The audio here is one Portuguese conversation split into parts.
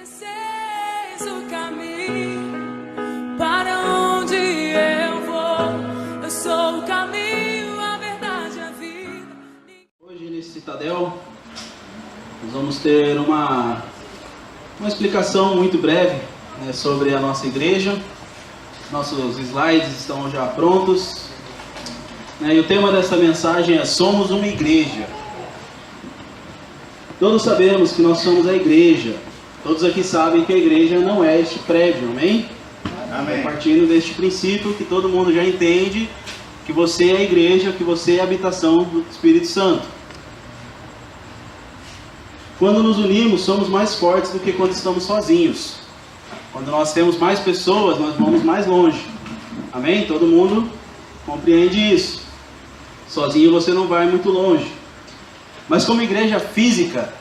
conheceis o caminho para onde eu vou. Eu sou o caminho, a verdade e a vida. Hoje nesse Citadel nós vamos ter uma explicação muito breve, né, sobre a nossa igreja. Nossos slides estão já prontos, né, e o tema dessa mensagem é: somos uma igreja. Todos sabemos que nós somos a igreja. Todos aqui sabem que a igreja não é este prédio, amém? Amém. Partindo deste princípio que todo mundo já entende, que você é a igreja, que você é a habitação do Espírito Santo. Quando nos unimos, somos mais fortes do que quando estamos sozinhos. Quando nós temos mais pessoas, nós vamos mais longe. Amém? Todo mundo compreende isso. Sozinho você não vai muito longe. Mas como igreja física,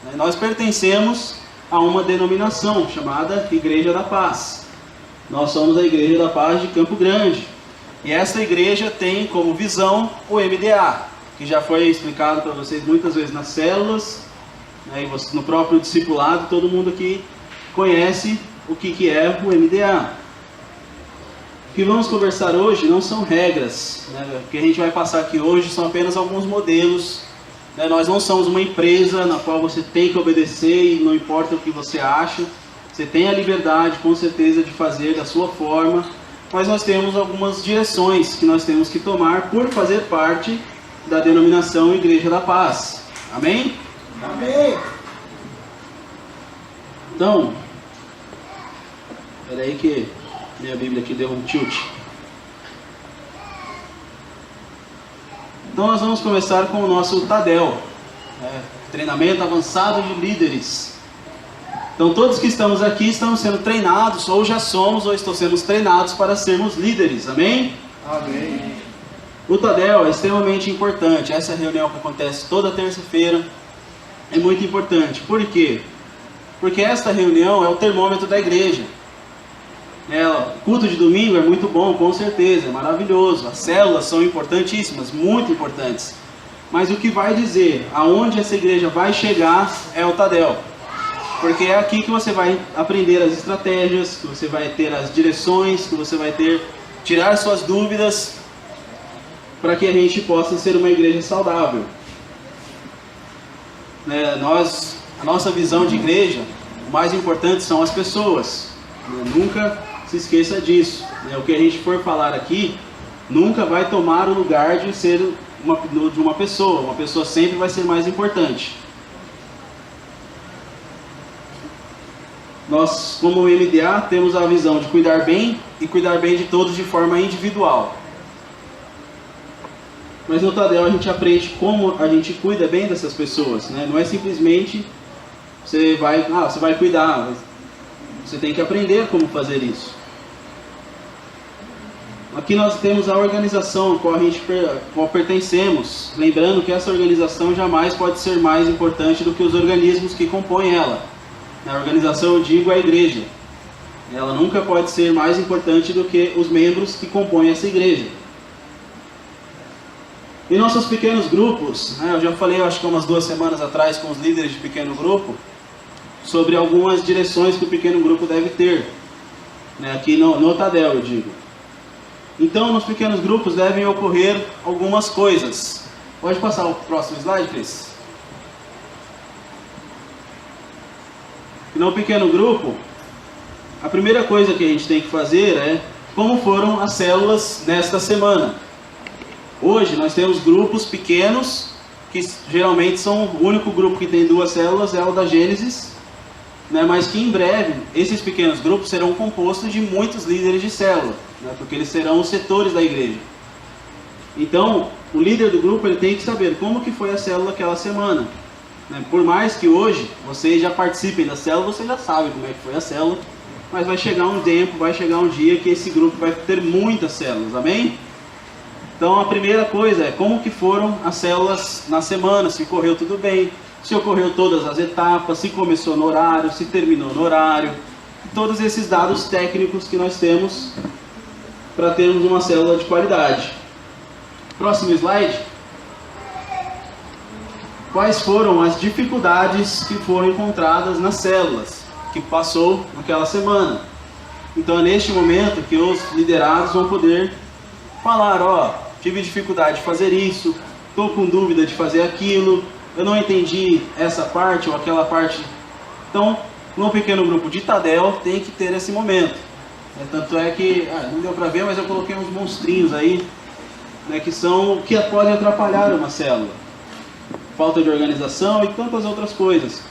né, nós pertencemos a uma denominação chamada Igreja da Paz. Nós somos a Igreja da Paz de Campo Grande. E esta igreja tem como visão o MDA, que já foi explicado para vocês muitas vezes nas células, né, e no próprio discipulado. Todo mundo aqui conhece o que é o MDA. O que vamos conversar hoje não são regras, né? O que a gente vai passar aqui hoje são apenas alguns modelos, né? Nós não somos uma empresa na qual você tem que obedecer e não importa o que você acha. Você tem a liberdade, com certeza, de fazer da sua forma, mas nós temos algumas direções que nós temos que tomar por fazer parte da denominação Igreja da Paz. Amém? Amém! Então, espera aí que minha Bíblia aqui deu um tilt. Então nós vamos começar com o nosso Tadel, né? Treinamento avançado de líderes. Então todos que estamos aqui estamos sendo treinados, ou já somos, ou estão sendo treinados para sermos líderes. Amém? Amém. O Tadel é extremamente importante. Essa reunião que acontece toda terça-feira é muito importante. Por quê? Porque esta reunião é o termômetro da igreja. O culto de domingo é muito bom, com certeza, é maravilhoso. As células são importantíssimas, muito importantes. Mas o que vai dizer aonde essa igreja vai chegar é o Tadel. Porque é aqui que você vai aprender as estratégias, que você vai ter as direções, que você vai tirar suas dúvidas, para que a gente possa ser uma igreja saudável. A nossa visão de igreja, o mais importante são as pessoas. Nunca se esqueça disso. O que a gente for falar aqui nunca vai tomar o lugar de ser de uma pessoa. Uma pessoa sempre vai ser mais importante. Nós, como MDA, temos a visão de cuidar bem e cuidar bem de todos de forma individual. Mas no Tadel a gente aprende como a gente cuida bem dessas pessoas, né? Não é simplesmente você vai cuidar. Você tem que aprender como fazer isso. Aqui nós temos a organização a qual pertencemos. Lembrando que essa organização jamais pode ser mais importante do que os organismos que compõem ela. A organização, eu digo, é a igreja. Ela nunca pode ser mais importante do que os membros que compõem essa igreja. E nossos pequenos grupos, eu já falei, acho que umas 2 semanas atrás, com os líderes de pequeno grupo, sobre algumas direções que o pequeno grupo deve ter, aqui no Tadel, eu digo. Então, nos pequenos grupos devem ocorrer algumas coisas. Pode passar o próximo slide, Cris? E no pequeno grupo, a primeira coisa que a gente tem que fazer é como foram as células nesta semana. Hoje nós temos grupos pequenos, que geralmente são o único grupo que tem 2 células, é o da Gênesis, mas que em breve esses pequenos grupos serão compostos de muitos líderes de célula, porque eles serão os setores da igreja. Então, o líder do grupo ele tem que saber como que foi a célula aquela semana. Por mais que hoje vocês já participem da célula, vocês já sabem como é que foi a célula, mas vai chegar um tempo, vai chegar um dia que esse grupo vai ter muitas células, amém? Então a primeira coisa é como que foram as células na semana, se correu tudo bem, se ocorreu todas as etapas, se começou no horário, se terminou no horário, todos esses dados técnicos que nós temos para termos uma célula de qualidade. Próximo slide. Quais foram as dificuldades que foram encontradas nas células? que passou naquela semana. Então é neste momento que os liderados vão poder falar, ó, tive dificuldade de fazer isso, estou com dúvida de fazer aquilo, eu não entendi essa parte ou aquela parte. Então, no pequeno grupo de Tadel tem que ter esse momento. Tanto é que, não deu para ver, mas eu coloquei uns monstrinhos aí, né, que podem atrapalhar uma célula. Falta de organização e tantas outras coisas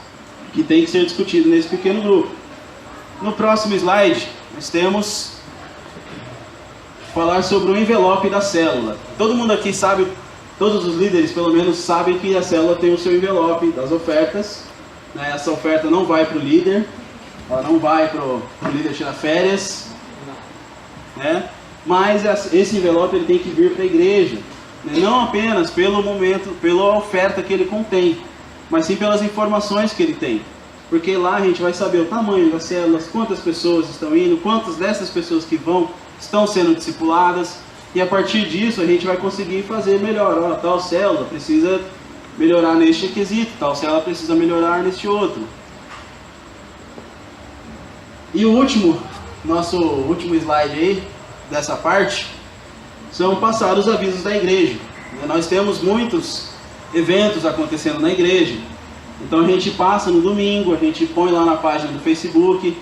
que tem que ser discutido nesse pequeno grupo. No próximo slide, nós temos falar sobre o envelope da célula. Todo mundo aqui sabe, todos os líderes pelo menos sabem que a célula tem o seu envelope das ofertas, né? Essa oferta não vai para o líder, ela não vai para o líder tirar férias, né? Mas esse envelope ele tem que vir para a igreja, né? Não apenas pelo momento, pela oferta que ele contém, mas sim pelas informações que ele tem. Porque lá a gente vai saber o tamanho das células, quantas pessoas estão indo, quantas dessas pessoas que vão estão sendo discipuladas, e a partir disso a gente vai conseguir fazer melhor. Ó, tal célula precisa melhorar neste quesito, tal célula precisa melhorar neste outro. E o nosso último slide aí, dessa parte, são passar os avisos da igreja. Nós temos muitos eventos acontecendo na igreja, então a gente passa no domingo, a gente põe lá na página do Facebook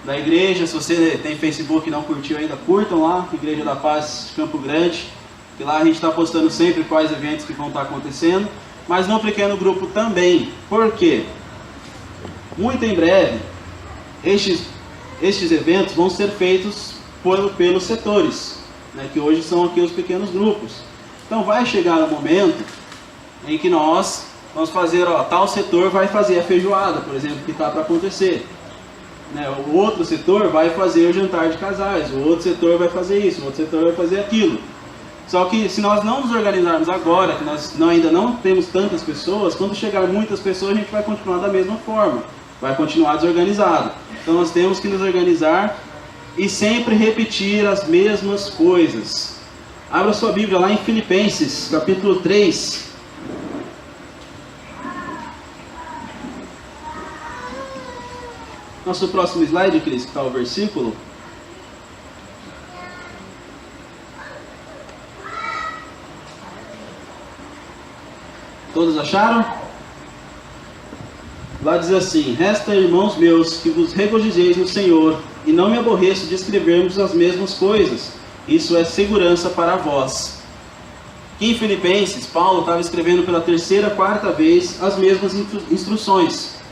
da igreja. Se você tem Facebook e não curtiu ainda, curtam lá, Igreja da Paz de Campo Grande, que lá a gente está postando sempre quais eventos que vão estar acontecendo, mas no pequeno grupo também. Por quê? Muito em breve, estes eventos vão ser feitos pelos setores, né, que hoje são aqui os pequenos grupos. Então vai chegar um momento em que nós vamos fazer, ó, tal setor vai fazer a feijoada, por exemplo, que está para acontecer. Né? O outro setor vai fazer o jantar de casais, o outro setor vai fazer isso, o outro setor vai fazer aquilo. Só que se nós não nos organizarmos agora, que nós ainda não temos tantas pessoas, quando chegar muitas pessoas a gente vai continuar da mesma forma, vai continuar desorganizado. Então nós temos que nos organizar e sempre repetir as mesmas coisas. Abra sua Bíblia lá em Filipenses, capítulo 3. Nosso próximo slide, Cris, que está o versículo. Todos acharam? Lá diz assim: resta, irmãos meus, que vos regozijeis no Senhor, e não me aborreço de escrevermos as mesmas coisas. Isso é segurança para vós. Aqui em Filipenses, Paulo estava escrevendo pela terceira, quarta vez as mesmas instruções.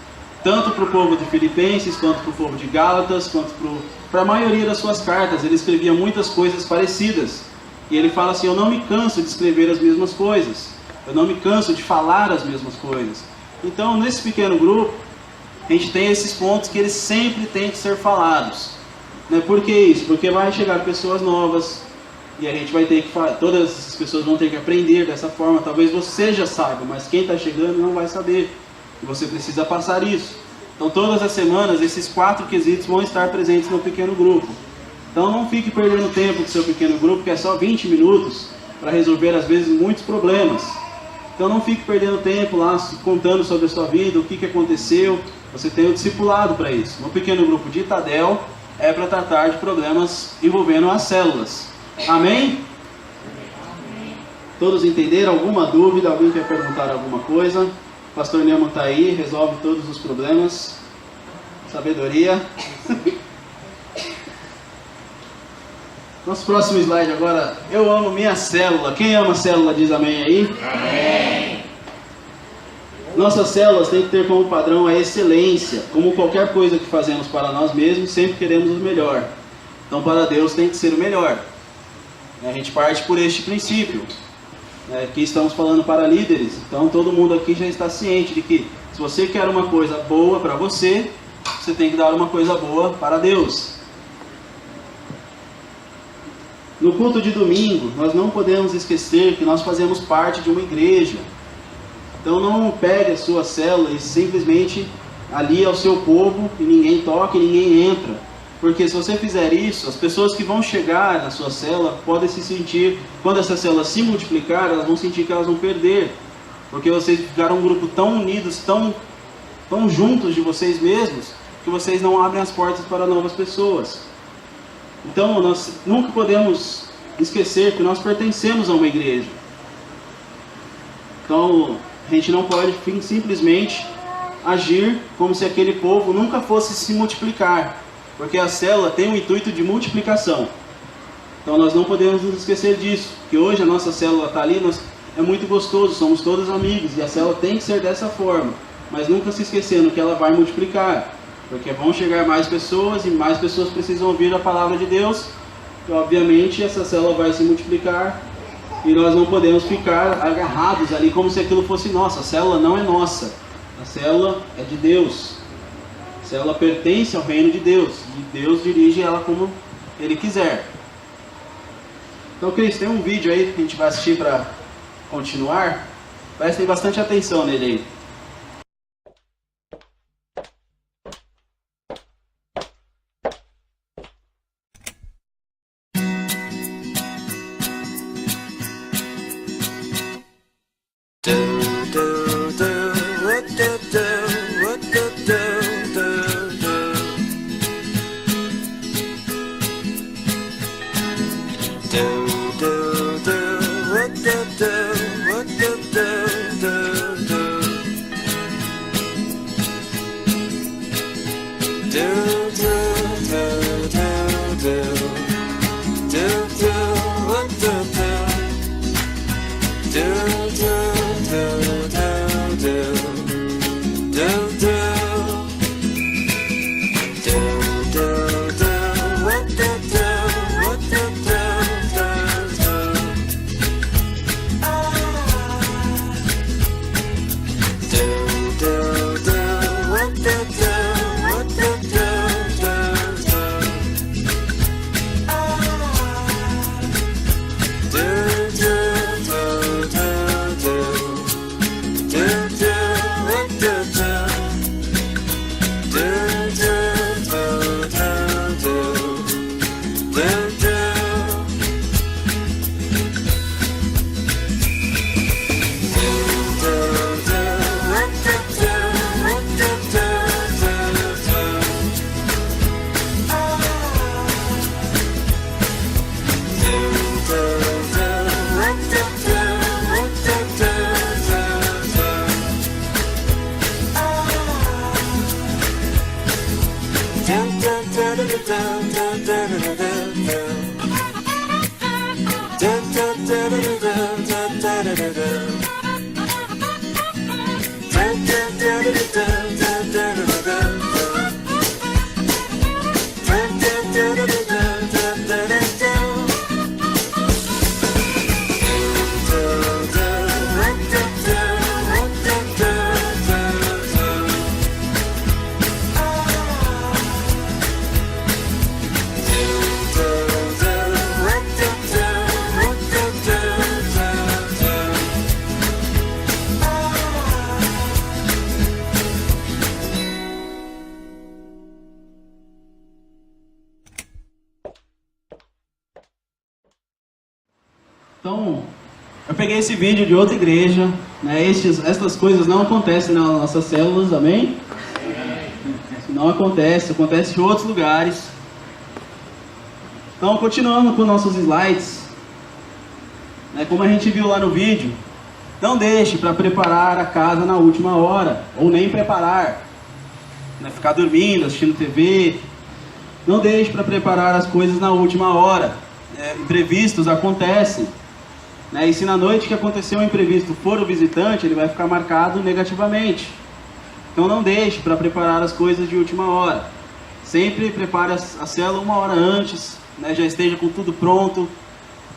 Tanto para o povo de Filipenses, quanto para o povo de Gálatas, quanto para a maioria das suas cartas. Ele escrevia muitas coisas parecidas. E ele fala assim: eu não me canso de escrever as mesmas coisas. Eu não me canso de falar as mesmas coisas. Então, nesse pequeno grupo, a gente tem esses pontos que eles sempre têm que ser falados. Né? Por que isso? Porque vai chegar pessoas novas, e a gente vai ter que todas essas pessoas vão ter que aprender dessa forma. Talvez você já saiba, mas quem está chegando não vai saber. E você precisa passar isso. Então todas as semanas esses 4 quesitos vão estar presentes no pequeno grupo. Então não fique perdendo tempo com o seu pequeno grupo, que é só 20 minutos para resolver às vezes muitos problemas. Então não fique perdendo tempo lá contando sobre a sua vida, o que aconteceu. Você tem o discipulado para isso. No pequeno grupo de Tadel é para tratar de problemas envolvendo as células. Amém? Todos entenderam? Alguma dúvida? Alguém quer perguntar alguma coisa? O pastor Neumann está aí, resolve todos os problemas. Sabedoria. Nosso próximo slide agora. Eu amo minha célula. Quem ama a célula diz amém aí? Amém. Nossas células têm que ter como padrão a excelência. Como qualquer coisa que fazemos para nós mesmos, sempre queremos o melhor. Então para Deus tem que ser o melhor. A gente parte por este princípio. Aqui estamos falando para líderes, então todo mundo aqui já está ciente de que se você quer uma coisa boa para você, você tem que dar uma coisa boa para Deus. No culto de domingo, nós não podemos esquecer que nós fazemos parte de uma igreja. Então não pegue a sua célula e simplesmente ali ao seu povo e ninguém toca e ninguém entra. Porque se você fizer isso, as pessoas que vão chegar na sua célula podem se sentir, quando essa célula se multiplicar, elas vão sentir que elas vão perder. Porque vocês ficaram um grupo tão unidos, tão juntos de vocês mesmos, que vocês não abrem as portas para novas pessoas. Então, nós nunca podemos esquecer que nós pertencemos a uma igreja. Então, a gente não pode simplesmente agir como se aquele povo nunca fosse se multiplicar, porque a célula tem o intuito de multiplicação. Então, nós não podemos nos esquecer disso, que hoje a nossa célula está ali, é muito gostoso, somos todos amigos, e a célula tem que ser dessa forma, mas nunca se esquecendo que ela vai multiplicar, porque vão chegar mais pessoas, e mais pessoas precisam ouvir a palavra de Deus, e obviamente essa célula vai se multiplicar, e nós não podemos ficar agarrados ali como se aquilo fosse nosso. A célula não é nossa, a célula é de Deus, a célula pertence ao reino de Deus, e Deus dirige ela como Ele quiser. Então, Cris, tem um vídeo aí que a gente vai assistir para continuar. Prestem bastante atenção nele aí. Então, eu peguei esse vídeo de outra igreja, né? Estas coisas não acontecem nas nossas células, amém? Não acontece em outros lugares. Então, continuando com nossos slides, né? Como a gente viu lá no vídeo, não deixe para preparar a casa na última hora, ou nem preparar, né? Ficar dormindo, assistindo TV. Não deixe para preparar as coisas na última hora. Imprevistos acontecem. E se na noite que aconteceu um imprevisto for o visitante, ele vai ficar marcado negativamente. Então não deixe para preparar as coisas de última hora. Sempre prepare a célula uma hora antes, né? Já esteja com tudo pronto,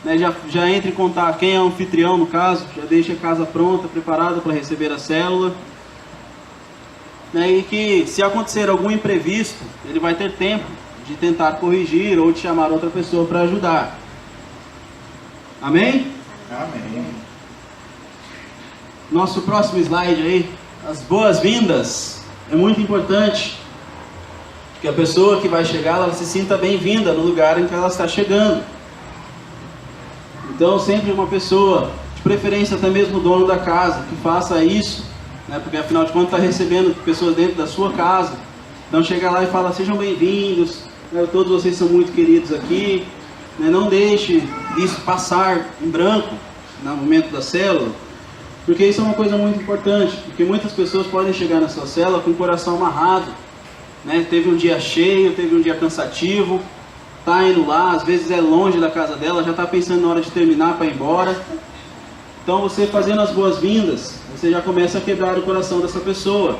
né? Já entre em contato, quem é o anfitrião no caso, já deixe a casa pronta, preparada para receber a célula. E que se acontecer algum imprevisto, ele vai ter tempo de tentar corrigir ou de chamar outra pessoa para ajudar. Amém? Amém. Nosso próximo slide aí, as boas-vindas. É muito importante que a pessoa que vai chegar, ela se sinta bem-vinda no lugar em que ela está chegando. Então sempre uma pessoa, de preferência até mesmo o dono da casa, que faça isso, né? Porque afinal de contas está recebendo pessoas dentro da sua casa. Então chega lá e fala, sejam bem-vindos, né, todos vocês são muito queridos aqui, né, não deixe isso passar em branco no momento da célula, porque isso é uma coisa muito importante, porque muitas pessoas podem chegar na sua célula com o coração amarrado, né, teve um dia cheio, teve um dia cansativo, está indo lá, às vezes é longe da casa dela, já está pensando na hora de terminar para ir embora. Então você fazendo as boas-vindas, você já começa a quebrar o coração dessa pessoa.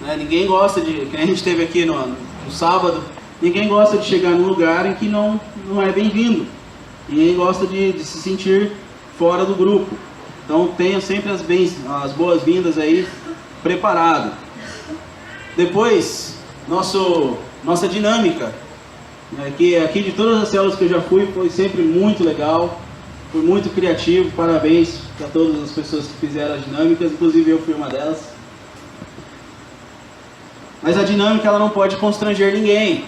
Né? Ninguém gosta de, que a gente teve aqui no sábado, ninguém gosta de chegar num lugar em que não é bem-vindo. Ninguém gosta de se sentir fora do grupo. Então tenha sempre as boas-vindas aí preparado. Depois, nossa dinâmica. Aqui de todas as células que eu já fui, foi sempre muito legal, foi muito criativo, parabéns para todas as pessoas que fizeram as dinâmicas, inclusive eu fui uma delas. Mas a dinâmica ela não pode constranger ninguém.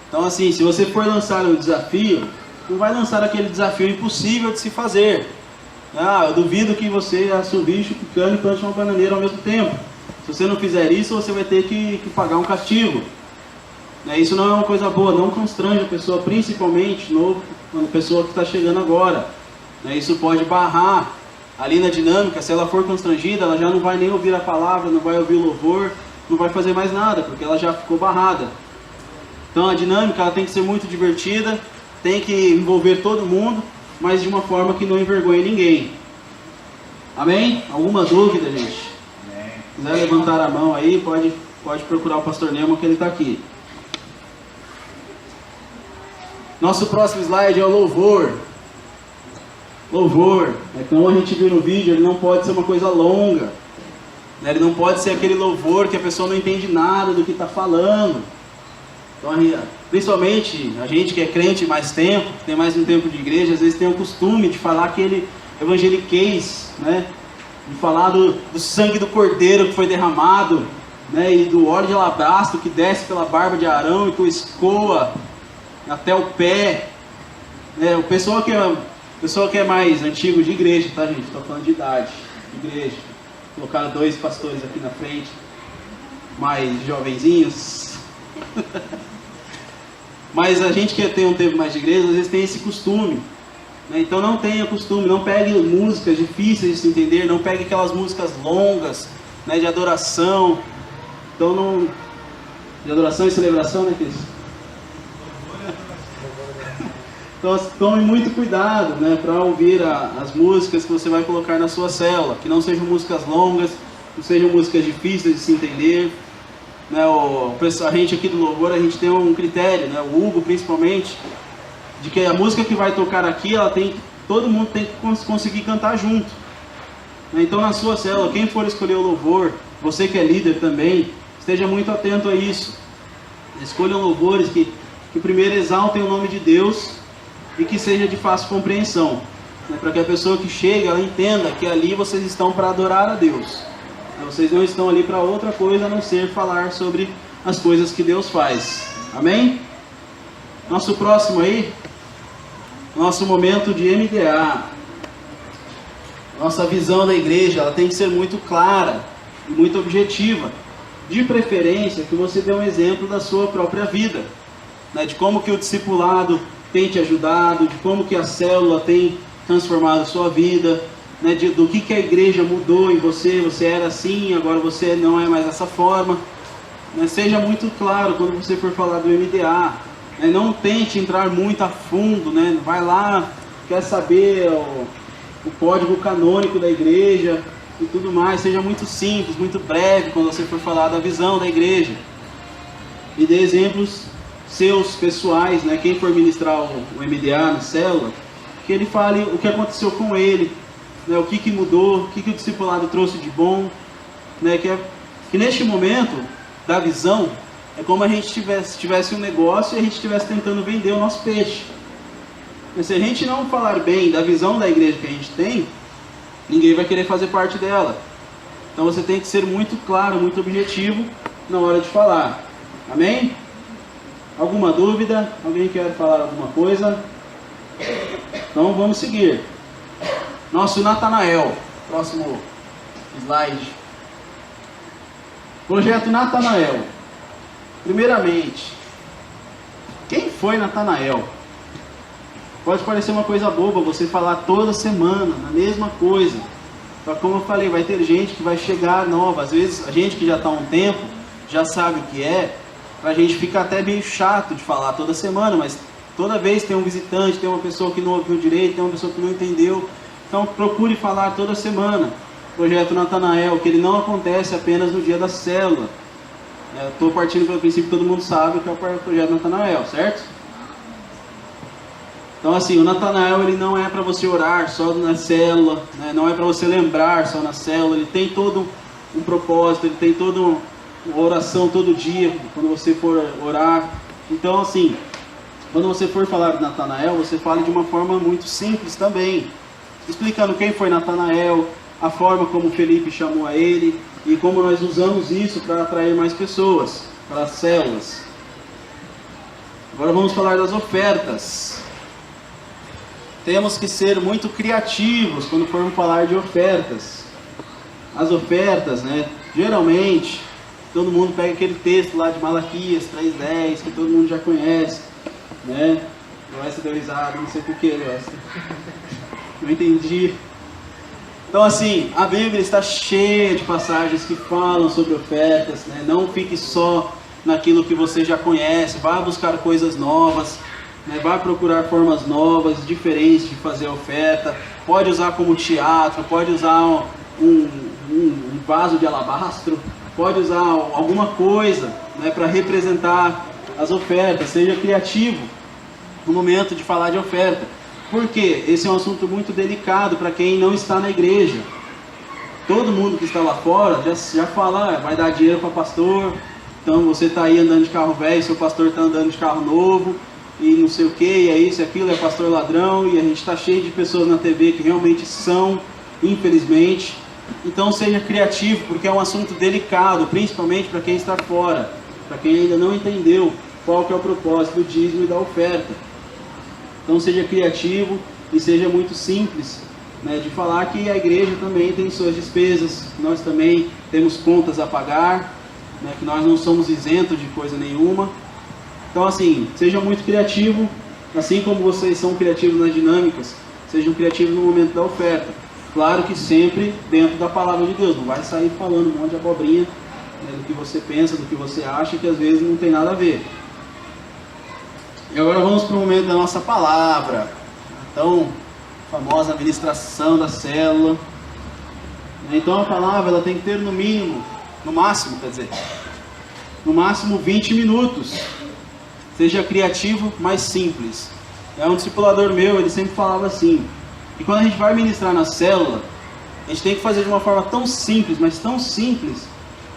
Então assim, se você for lançar um desafio, não vai lançar aquele desafio impossível de se fazer. Eu duvido que você assovie chupicando e plante uma bananeira ao mesmo tempo. Se você não fizer isso, você vai ter que pagar um castigo. Isso não é uma coisa boa, não constrange a pessoa, principalmente quando a pessoa que está chegando agora. Isso pode barrar ali na dinâmica, se ela for constrangida, ela já não vai nem ouvir a palavra, não vai ouvir o louvor, não vai fazer mais nada, porque ela já ficou barrada. Então a dinâmica ela tem que ser muito divertida, tem que envolver todo mundo, mas de uma forma que não envergonhe ninguém. Amém? Alguma dúvida, gente? Se quiser levantar a mão aí, pode procurar o pastor Nemo que ele está aqui. Nosso próximo slide é o louvor. Louvor, como a gente viu no vídeo, ele não pode ser uma coisa longa. Ele não pode ser aquele louvor que a pessoa não entende nada do que está falando. Então, principalmente a gente que é crente mais tempo, tem mais um tempo de igreja, às vezes tem o costume de falar aquele evangeliquez, né? De falar do sangue do cordeiro que foi derramado, né? E do óleo de alabastro que desce pela barba de Arão e que o escoa até o pé. O pessoal que é mais antigo de igreja, tá, gente? Estou falando de idade, de igreja. Colocaram 2 pastores aqui na frente, mais jovenzinhos. Mas a gente que tem um tempo mais de igreja, às vezes tem esse costume. Então não tenha costume, não pegue músicas difíceis de se entender, não pegue aquelas músicas longas, de adoração. Então não... De adoração e celebração, né, Cris? Então tome muito cuidado, para ouvir as músicas que você vai colocar na sua célula, que não sejam músicas longas, não sejam músicas difíceis de se entender. A gente aqui do louvor, a gente tem um critério, o Hugo principalmente, de que a música que vai tocar aqui, todo mundo tem que conseguir cantar junto. Então na sua célula, quem for escolher o louvor, você que é líder também, esteja muito atento a isso. Escolham louvores que primeiro exaltem o nome de Deus e que seja de fácil compreensão, para que a pessoa que chega, ela entenda que ali vocês estão para adorar a Deus. Vocês não estão ali para outra coisa a não ser falar sobre as coisas que Deus faz. Amém? Nosso próximo aí, nosso momento de MDA. Nossa visão da igreja, ela tem que ser muito clara e muito objetiva. De preferência que você dê um exemplo da sua própria vida, de como que o discipulado tem te ajudado, de como que a célula tem transformado a sua vida, do que a igreja mudou em você. Você era assim, agora você não é mais dessa forma. Seja muito claro quando você for falar do MDA. Não tente entrar muito a fundo, vai lá, quer saber o código canônico da igreja e tudo mais. Seja muito simples, muito breve quando você for falar da visão da igreja. E dê exemplos seus pessoais, quem for ministrar o MDA na célula, que ele fale o que aconteceu com ele, o que mudou, o que o discipulado trouxe de bom, que neste momento da visão é como a gente tivesse um negócio e a gente estivesse tentando vender o nosso peixe. Mas se a gente não falar bem da visão da igreja que a gente tem, ninguém vai querer fazer parte dela. Então você tem que ser muito claro, muito objetivo na hora de falar. Amém? Alguma dúvida? Alguém quer falar alguma coisa? Então vamos seguir. Nosso Natanael. Próximo slide. Projeto Natanael. Primeiramente, quem foi Natanael? Pode parecer uma coisa boba você falar toda semana a mesma coisa. Só que como eu falei, vai ter gente que vai chegar nova. Às vezes a gente que já está há um tempo, já sabe o que é. A gente fica até meio chato de falar toda semana, mas toda vez tem um visitante, tem uma pessoa que não ouviu direito, tem uma pessoa que não entendeu. Então procure falar toda semana. Projeto Natanael, que ele não acontece apenas no dia da célula. Estou partindo pelo princípio que todo mundo sabe o que é o Projeto Natanael, certo? Então assim, o Natanael ele não é para você orar só na célula, né? Não é para você lembrar só na célula, ele tem todo um propósito, ele tem toda uma oração todo dia, quando você for orar. Então assim, quando você for falar de Natanael, você fale de uma forma muito simples também, explicando quem foi Natanael, a forma como Felipe chamou a ele, e como nós usamos isso para atrair mais pessoas, para as células. Agora vamos falar das ofertas. Temos que ser muito criativos quando formos falar de ofertas. As ofertas, né? Geralmente, todo mundo pega aquele texto lá de Malaquias 3:10, que todo mundo já conhece, né? O Oeste deu risada, não sei porquê, Oeste. Não entendi. Então assim, a Bíblia está cheia de passagens que falam sobre ofertas, né? Não fique só naquilo que você já conhece, vá buscar coisas novas, né? Vá procurar formas novas, diferentes de fazer a oferta. Pode usar como teatro, pode usar um vaso de alabastro, pode usar alguma coisa, né, para representar as ofertas. Seja criativo no momento de falar de oferta. Porque esse é um assunto muito delicado para quem não está na igreja. Todo mundo que está lá fora já fala, vai dar dinheiro para pastor, então você está aí andando de carro velho, seu pastor está andando de carro novo, e não sei o que, e é isso e aquilo, é pastor ladrão, e a gente está cheio de pessoas na TV que realmente são, infelizmente. Então seja criativo, porque é um assunto delicado, principalmente para quem está fora, para quem ainda não entendeu qual que é o propósito do dízimo e da oferta. Então seja criativo e seja muito simples, né, de falar que a igreja também tem suas despesas, nós também temos contas a pagar, né, que nós não somos isentos de coisa nenhuma. Então assim, seja muito criativo, assim como vocês são criativos nas dinâmicas, sejam criativos no momento da oferta. Claro que sempre dentro da palavra de Deus, não vai sair falando um monte de abobrinha, né, do que você pensa, do que você acha, que às vezes não tem nada a ver. E agora vamos para o momento da nossa palavra, então, famosa administração da célula. Então a palavra ela tem que ter no máximo 20 minutos. Seja criativo, mas simples. Um discipulador meu, ele sempre falava assim, e quando a gente vai ministrar na célula, a gente tem que fazer de uma forma tão simples, mas tão simples,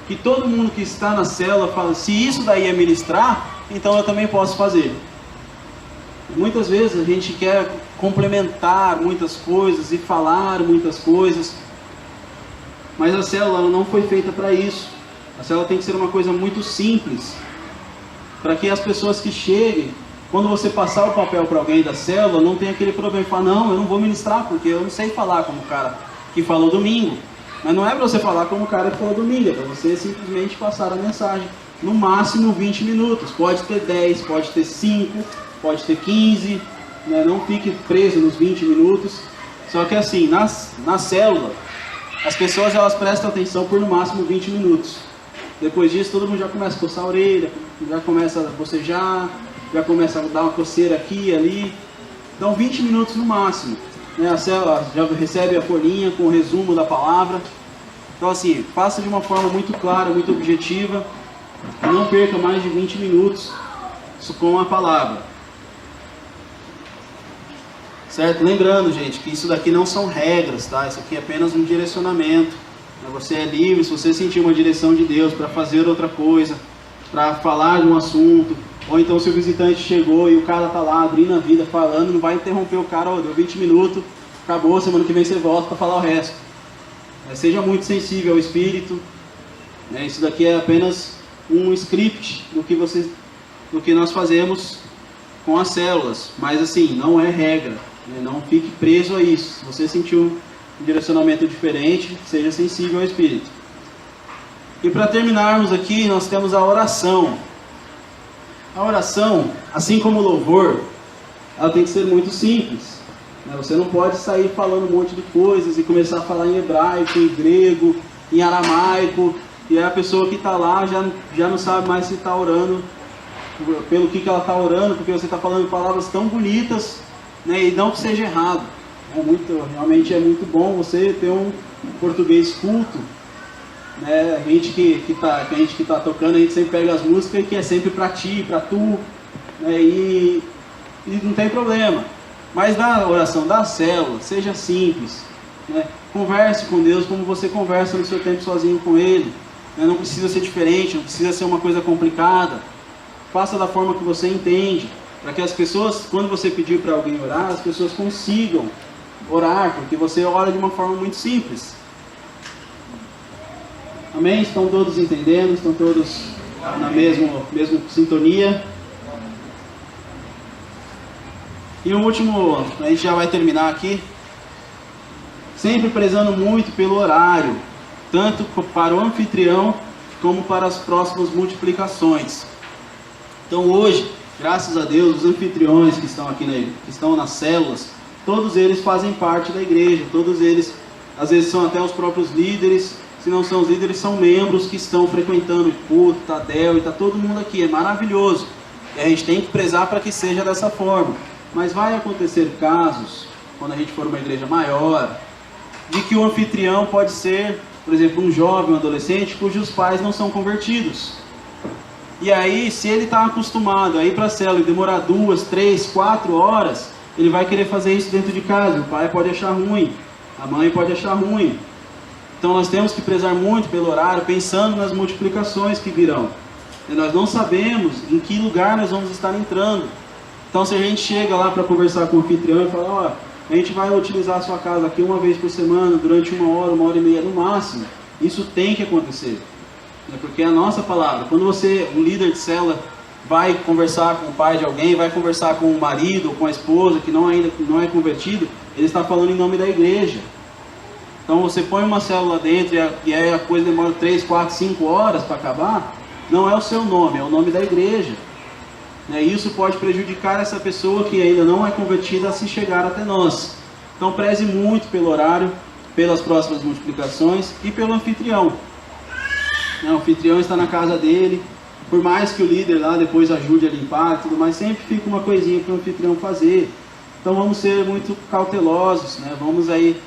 que todo mundo que está na célula fala, se isso daí é ministrar, então eu também posso fazer. Muitas vezes a gente quer complementar muitas coisas e falar muitas coisas, mas a célula não foi feita para isso. A célula tem que ser uma coisa muito simples, para que as pessoas que cheguem, quando você passar o papel para alguém da célula, não tem aquele problema de falar, não, eu não vou ministrar, porque eu não sei falar como o cara que falou domingo. Mas não é para você falar como o cara que falou domingo, é para você simplesmente passar a mensagem. No máximo 20 minutos, pode ter 10, pode ter 5, pode ter 15, né? Não fique preso nos 20 minutos. Só que assim, na célula, as pessoas elas prestam atenção por no máximo 20 minutos. Depois disso todo mundo já começa a coçar a orelha, já começa a bocejar, já começa a dar uma coceira aqui e ali. Então 20 minutos no máximo, né? A célula já recebe a folhinha com o resumo da palavra. Então assim, faça de uma forma muito clara, muito objetiva, não perca mais de 20 minutos com a palavra. Certo? Lembrando, gente, que isso daqui não são regras, tá? Isso aqui é apenas um direcionamento. Você é livre, se você sentir uma direção de Deus para fazer outra coisa, para falar de um assunto, ou então se o visitante chegou e o cara está lá abrindo a vida, falando, não vai interromper o cara, deu 20 minutos, acabou, semana que vem você volta para falar o resto. Seja muito sensível ao Espírito, né? Isso daqui é apenas um script do que nós fazemos com as células, mas assim, não é regra, né? Não fique preso a isso. Se você sentiu um direcionamento diferente, seja sensível ao Espírito. E para terminarmos aqui, nós temos a oração. A oração, assim como o louvor, ela tem que ser muito simples. Você não pode sair falando um monte de coisas e começar a falar em hebraico, em grego, em aramaico, e aí a pessoa que está lá já não sabe mais se está orando pelo que ela está orando, porque você está falando palavras tão bonitas, né, e não que seja errado. Realmente é muito bom você ter um português culto, né? A gente que tá tocando, a gente sempre pega as músicas que é sempre para ti, para tu, né? E não tem problema. Mas na oração da célula, seja simples, né? Converse com Deus como você conversa no seu tempo sozinho com Ele, né? Não precisa ser diferente, não precisa ser uma coisa complicada. Faça da forma que você entende, para que as pessoas, quando você pedir para alguém orar, as pessoas consigam orar, porque você ora de uma forma muito simples. Amém? Estão todos entendendo? Estão todos na mesma sintonia? E o último, a gente já vai terminar aqui. Sempre prezando muito pelo horário, tanto para o anfitrião como para as próximas multiplicações. Então hoje, graças a Deus, os anfitriões que estão aqui, que estão nas células, todos eles fazem parte da igreja, todos eles, às vezes são até os próprios líderes, se não são os líderes, são membros que estão frequentando o culto, Tadel, e está todo mundo aqui, é maravilhoso. E a gente tem que prezar para que seja dessa forma. Mas vai acontecer casos, quando a gente for uma igreja maior, de que o anfitrião pode ser, por exemplo, um jovem, um adolescente, cujos pais não são convertidos. E aí, se ele está acostumado a ir para a célula e demorar 2, 3, 4 horas, ele vai querer fazer isso dentro de casa. O pai pode achar ruim, a mãe pode achar ruim. Então nós temos que prezar muito pelo horário, pensando nas multiplicações que virão. E nós não sabemos em que lugar nós vamos estar entrando. Então se a gente chega lá para conversar com o anfitrião e fala, a gente vai utilizar a sua casa aqui uma vez por semana, durante 1 hora e meia no máximo, isso tem que acontecer. Porque é a nossa palavra. Quando você, um líder de célula, vai conversar com o pai de alguém, vai conversar com o marido ou com a esposa que não é convertido, ele está falando em nome da igreja. Então você põe uma célula dentro e aí a coisa demora 3, 4, 5 horas para acabar, não é o seu nome, é o nome da igreja. E isso pode prejudicar essa pessoa que ainda não é convertida a se chegar até nós. Então preze muito pelo horário, pelas próximas multiplicações e pelo anfitrião. O anfitrião está na casa dele, por mais que o líder lá depois ajude a limpar e tudo mais, sempre fica uma coisinha para o anfitrião fazer. Então vamos ser muito cautelosos, né? Vamos aí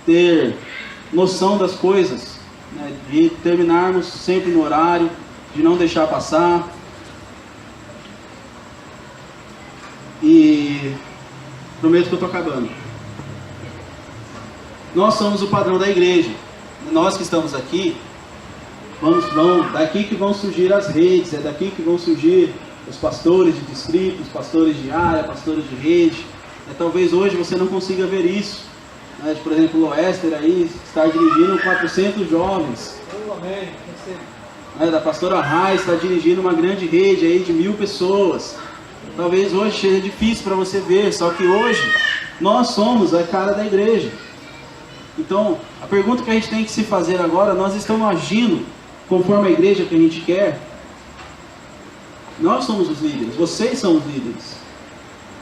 ter noção das coisas, né? De terminarmos sempre no horário, de não deixar passar. E prometo que eu estou acabando. Nós somos o padrão da igreja. Nós que estamos aqui, daqui que vão surgir as redes, é daqui que vão surgir os pastores de distrito, os pastores de área, pastores de rede. Talvez hoje você não consiga ver isso. Por exemplo, o Loester aí está dirigindo 400 jovens. Da pastora Raiz está dirigindo uma grande rede aí de 1000 pessoas. Talvez hoje seja difícil para você ver, só que hoje nós somos a cara da igreja. Então, a pergunta que a gente tem que se fazer agora, nós estamos agindo conforme a igreja que a gente quer? Nós somos os líderes, vocês são os líderes.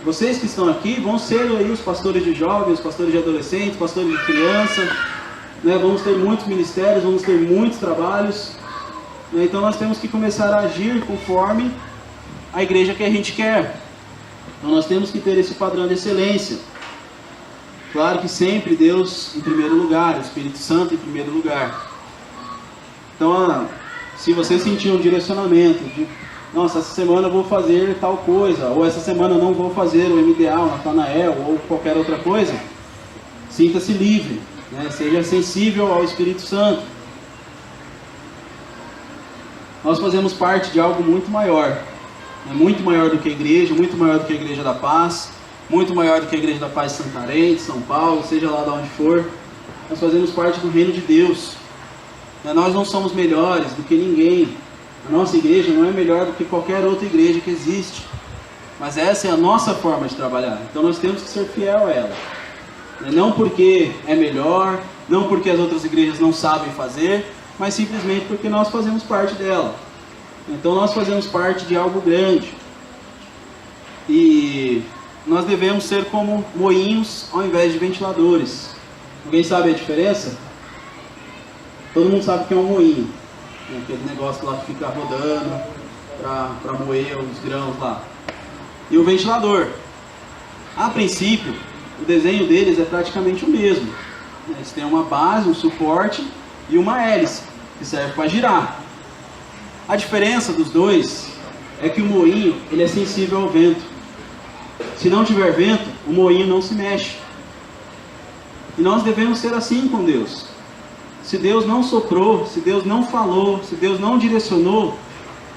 Vocês que estão aqui vão ser aí os pastores de jovens, pastores de adolescentes, pastores de criança, né? Vamos ter muitos ministérios, vamos ter muitos trabalhos, né? Então nós temos que começar a agir conforme a igreja que a gente quer. Então nós temos que ter esse padrão de excelência. Claro que sempre Deus em primeiro lugar, o Espírito Santo em primeiro lugar. Então, se você sentir um direcionamento de, nossa, essa semana eu vou fazer tal coisa, ou essa semana eu não vou fazer o MDA, o Natanael, ou qualquer outra coisa, sinta-se livre, né? Seja sensível ao Espírito Santo. Nós fazemos parte de algo muito maior, muito maior do que a igreja, muito maior do que a Igreja da Paz, muito maior do que a Igreja da Paz de Santarém, de São Paulo, seja lá de onde for. Nós fazemos parte do reino de Deus. Nós não somos melhores do que ninguém. A nossa igreja não é melhor do que qualquer outra igreja que existe. Mas essa é a nossa forma de trabalhar. Então nós temos que ser fiel a ela. Não porque é melhor, não porque as outras igrejas não sabem fazer, mas simplesmente porque nós fazemos parte dela. Então nós fazemos parte de algo grande. E nós devemos ser como moinhos ao invés de ventiladores. Alguém sabe a diferença? Todo mundo sabe que é um moinho. Aquele negócio lá que fica rodando para moer os grãos lá. E o ventilador. A princípio, o desenho deles é praticamente o mesmo. Eles têm uma base, um suporte e uma hélice, que serve para girar. A diferença dos dois é que o moinho ele é sensível ao vento. Se não tiver vento, o moinho não se mexe. E nós devemos ser assim com Deus. Se Deus não soprou, se Deus não falou, se Deus não direcionou,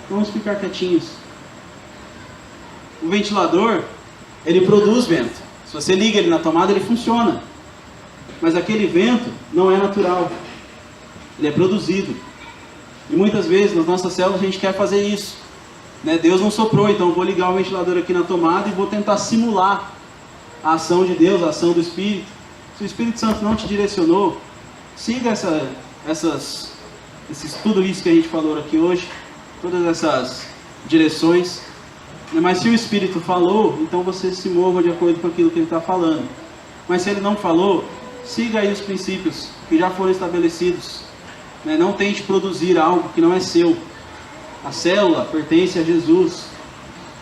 vamos ficar quietinhos. O ventilador, ele produz vento. Se você liga ele na tomada, ele funciona. Mas aquele vento não é natural. Ele é produzido. E muitas vezes nas nossas células a gente quer fazer isso. Deus não soprou, então eu vou ligar o ventilador aqui na tomada e vou tentar simular a ação de Deus, a ação do Espírito. Se o Espírito Santo não te direcionou, siga tudo isso que a gente falou aqui hoje, todas essas direções. Mas se o Espírito falou, então você se mova de acordo com aquilo que ele está falando. Mas se ele não falou, siga aí os princípios que já foram estabelecidos. Não tente produzir algo que não é seu. A célula pertence a Jesus.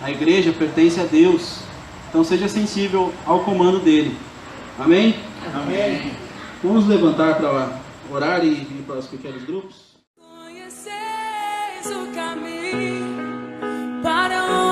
A igreja pertence a Deus. Então seja sensível ao comando dele. Amém? Amém. Vamos levantar para orar e ir para os pequenos grupos. Conheceis o caminho para onde